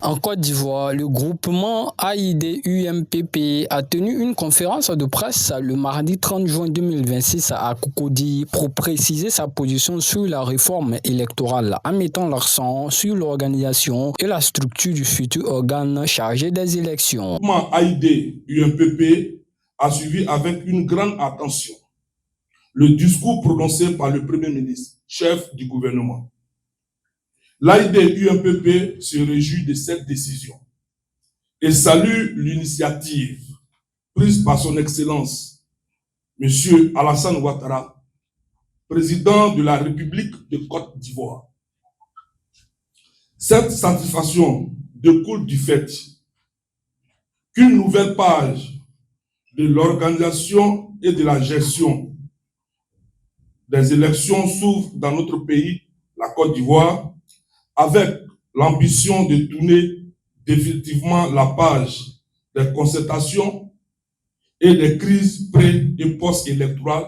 En Côte d'Ivoire, le groupement AID-UMPP a tenu une conférence de presse le mardi 30 juin 2026 à Cocody pour préciser sa position sur la réforme électorale en mettant l'accent sur l'organisation et la structure du futur organe chargé des élections. Le groupement AID-UMPP a suivi avec une grande attention le discours prononcé par le Premier ministre, chef du gouvernement. L'AID-UMPP se réjouit de cette décision et salue l'initiative prise par son Excellence, M. Alassane Ouattara, président de la République de Côte d'Ivoire. Cette satisfaction découle du fait qu'une nouvelle page de l'organisation et de la gestion des élections s'ouvre dans notre pays, la Côte d'Ivoire, avec l'ambition de tourner définitivement la page des concertations et des crises pré- et post-électorales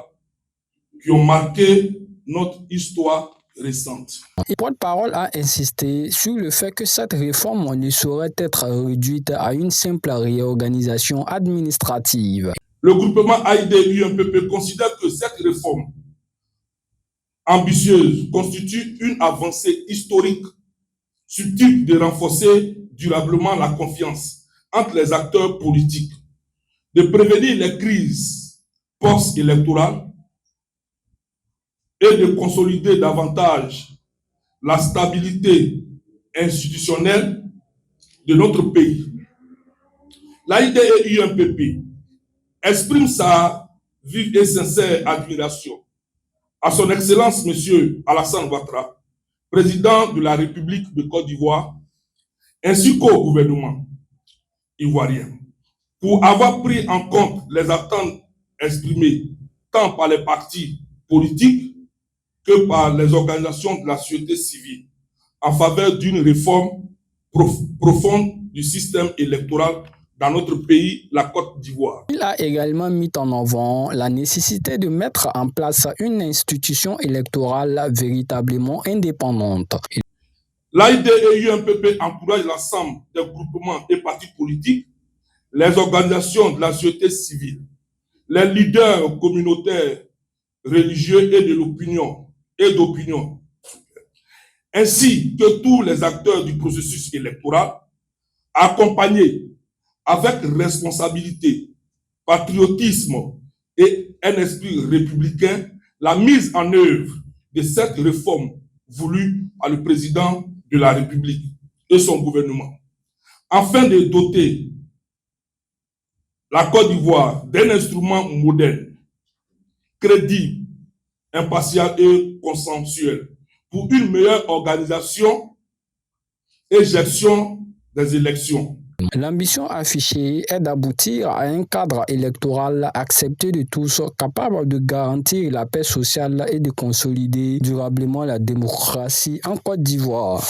qui ont marqué notre histoire récente. Le porte-parole a insisté sur le fait que cette réforme ne saurait être réduite à une simple réorganisation administrative. Le groupement AID-UMPP considère que cette réforme ambitieuse constitue une avancée historique susceptible de renforcer durablement la confiance entre les acteurs politiques, de prévenir les crises post-électorales et de consolider davantage la stabilité institutionnelle de notre pays. L'AID-UMPP exprime sa vive et sincère admiration à son Excellence M. Alassane Ouattara, président de la République de Côte d'Ivoire, ainsi qu'au gouvernement ivoirien, pour avoir pris en compte les attentes exprimées tant par les partis politiques que par les organisations de la société civile en faveur d'une réforme profonde du système électoral dans notre pays, la Côte d'Ivoire. Il a également mis en avant la nécessité de mettre en place une institution électorale véritablement indépendante. L'AID-UMPP encourage l'ensemble des groupements et partis politiques, les organisations de la société civile, les leaders communautaires, religieux et d'opinion, ainsi que tous les acteurs du processus électoral, à accompagner avec responsabilité, patriotisme et un esprit républicain la mise en œuvre de cette réforme voulue par le président de la République et son gouvernement, afin de doter la Côte d'Ivoire d'un instrument moderne, crédible, impartial et consensuel pour une meilleure organisation et gestion des élections. L'ambition affichée est d'aboutir à un cadre électoral accepté de tous, capable de garantir la paix sociale et de consolider durablement la démocratie en Côte d'Ivoire.